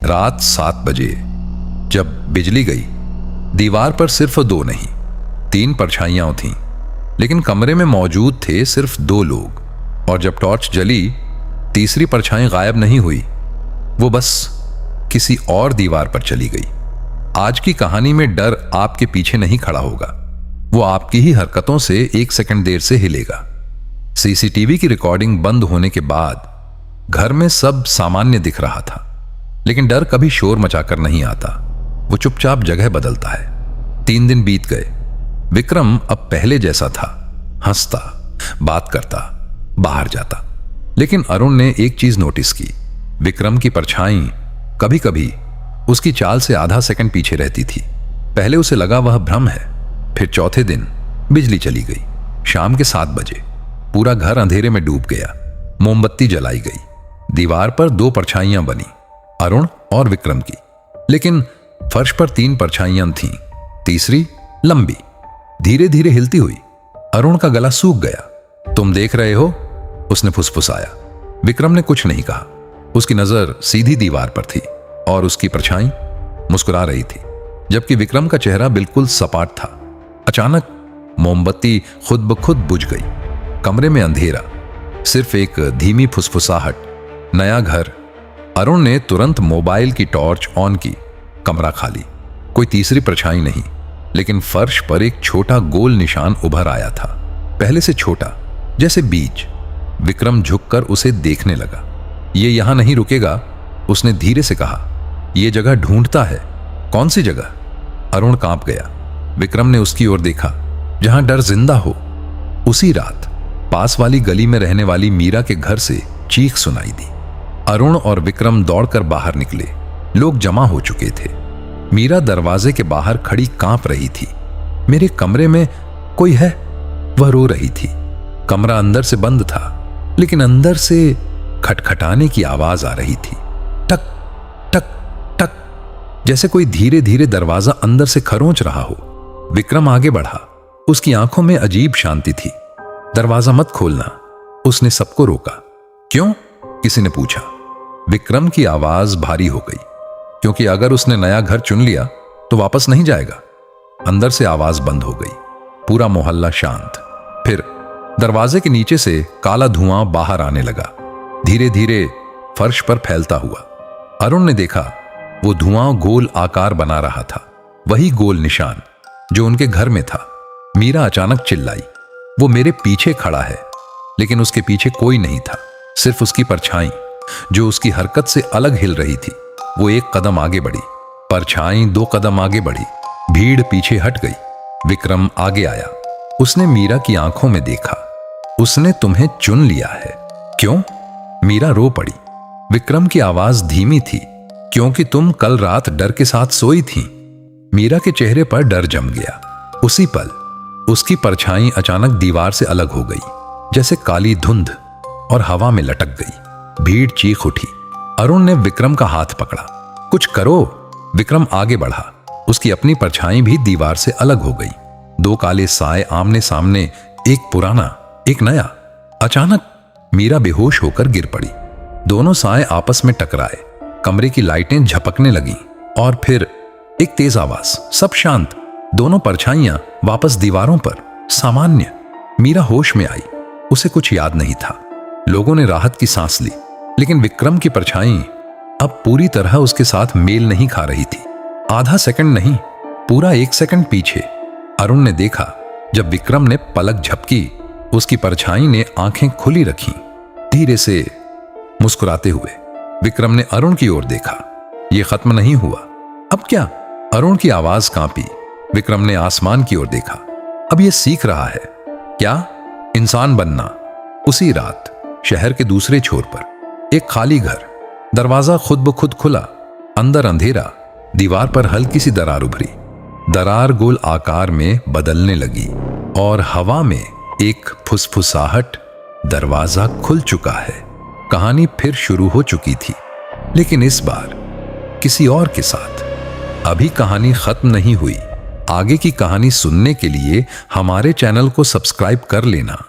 रात 7 बजे जब बिजली गई, दीवार पर सिर्फ 2 नहीं 3 परछाइयां थीं, लेकिन कमरे में मौजूद थे सिर्फ 2 लोग। और जब टॉर्च जली, तीसरी परछाई गायब नहीं हुई, वो बस किसी और दीवार पर चली गई। आज की कहानी में डर आपके पीछे नहीं खड़ा होगा, वो आपकी ही हरकतों से 1 सेकंड देर से हिलेगा। सीसीटीवी की रिकॉर्डिंग बंद होने के बाद घर में सब सामान्य दिख रहा था, लेकिन डर कभी शोर मचाकर नहीं आता, वो चुपचाप जगह बदलता है। 3 दिन बीत गए। विक्रम अब पहले जैसा था, हंसता, बात करता, बाहर जाता। लेकिन अरुण ने एक चीज नोटिस की, विक्रम की परछाई कभी कभी उसकी चाल से आधा सेकंड पीछे रहती थी। पहले उसे लगा वह भ्रम है। फिर चौथे दिन बिजली चली गई। शाम के 7 बजे पूरा घर अंधेरे में डूब गया। मोमबत्ती जलाई गई। दीवार पर 2 परछाइयां बनी, अरुण और विक्रम की। लेकिन फर्श पर 3 परछाइयां थीं, तीसरी लंबी, धीरे धीरे हिलती हुई। अरुण का गला सूख गया। तुम देख रहे हो? उसने फुसफुसाया। विक्रम ने कुछ नहीं कहा। उसकी नजर सीधी दीवार पर थी और उसकी परछाई मुस्कुरा रही थी, जबकि विक्रम का चेहरा बिल्कुल सपाट था। अचानक मोमबत्ती खुद ब खुद बुझ गई। कमरे में अंधेरा, सिर्फ एक धीमी फुसफुसाहट। नया घर। अरुण ने तुरंत मोबाइल की टॉर्च ऑन की। कमरा खाली, कोई तीसरी परछाई नहीं, लेकिन फर्श पर एक छोटा गोल निशान उभर आया था, पहले से छोटा, जैसे बीज। विक्रम झुककर उसे देखने लगा। ये यहां नहीं रुकेगा, उसने धीरे से कहा। यह जगह ढूंढता है। कौन सी जगह? अरुण कांप गया। विक्रम ने उसकी ओर देखा, जहां डर जिंदा हो। उसी रात पास वाली गली में रहने वाली मीरा के घर से चीख सुनाई दी। अरुण और विक्रम दौड़कर बाहर निकले। लोग जमा हो चुके थे। मीरा दरवाजे के बाहर खड़ी कांप रही थी। मेरे कमरे में कोई है, वह रो रही थी। कमरा अंदर से बंद था, लेकिन अंदर से खटखटाने की आवाज आ रही थी। टक टक टक, जैसे कोई धीरे धीरे दरवाजा अंदर से खरोंच रहा हो। विक्रम आगे बढ़ा। उसकी आंखों में अजीब शांति थी। दरवाजा मत खोलना, उसने सबको रोका। क्यों? किसी ने पूछा। विक्रम की आवाज भारी हो गई, क्योंकि अगर उसने नया घर चुन लिया तो वापस नहीं जाएगा। अंदर से आवाज बंद हो गई। पूरा मोहल्ला शांत। फिर दरवाजे के नीचे से काला धुआं बाहर आने लगा, धीरे धीरे फर्श पर फैलता हुआ। अरुण ने देखा, वो धुआं गोल आकार बना रहा था, वही गोल निशान जो उनके घर में था। मीरा अचानक चिल्लाई, वो मेरे पीछे खड़ा है। लेकिन उसके पीछे कोई नहीं था, सिर्फ उसकी परछाई, जो उसकी हरकत से अलग हिल रही थी। वो 1 कदम आगे बढ़ी, परछाई 2 कदम आगे बढ़ी, भीड़ पीछे हट गई। विक्रम आगे आया। उसने मीरा की आंखों में देखा। उसने तुम्हें चुन लिया है। क्यों? मीरा रो पड़ी। विक्रम की आवाज धीमी थी, क्योंकि तुम कल रात डर के साथ सोई थी। मीरा के चेहरे पर डर जम गया। उसी पल उसकी परछाई अचानक दीवार से अलग हो गई, जैसे काली धुंध, और हवा में लटक गई। भीड़ चीख उठी। अरुण ने विक्रम का हाथ पकड़ा। कुछ करो। विक्रम आगे बढ़ा। उसकी अपनी परछाई भी दीवार से अलग हो गई। 2 काले साए आमने सामने, एक पुराना, एक नया। अचानक मीरा बेहोश होकर गिर पड़ी। दोनों साए आपस में टकराए। कमरे की लाइटें झपकने लगीं, और फिर एक तेज आवाज। सब शांत। दोनों परछाइयां वापस दीवारों पर, सामान्य। मीरा होश में आई। उसे कुछ याद नहीं था। लोगों ने राहत की सांस ली, लेकिन विक्रम की परछाई अब पूरी तरह उसके साथ मेल नहीं खा रही थी। आधा सेकंड नहीं, पूरा 1 सेकंड पीछे। अरुण ने देखा, जब विक्रम ने पलक झपकी, उसकी परछाई ने आंखें खुली रखीं, धीरे से मुस्कुराते हुए। विक्रम ने अरुण की ओर देखा। यह खत्म नहीं हुआ। अब क्या? अरुण की आवाज कांपी। विक्रम ने आसमान की ओर देखा। अब यह सीख रहा है। क्या? इंसान बनना। उसी रात शहर के दूसरे छोर पर एक खाली घर। दरवाजा खुद ब खुद खुला। अंदर अंधेरा। दीवार पर हल्की सी दरार उभरी। दरार गोल आकार में बदलने लगी, और हवा में एक फुसफुसाहट। दरवाजा खुल चुका है। कहानी फिर शुरू हो चुकी थी, लेकिन इस बार किसी और के साथ। अभी कहानी खत्म नहीं हुई। आगे की कहानी सुनने के लिए हमारे चैनल को सब्सक्राइब कर लेना।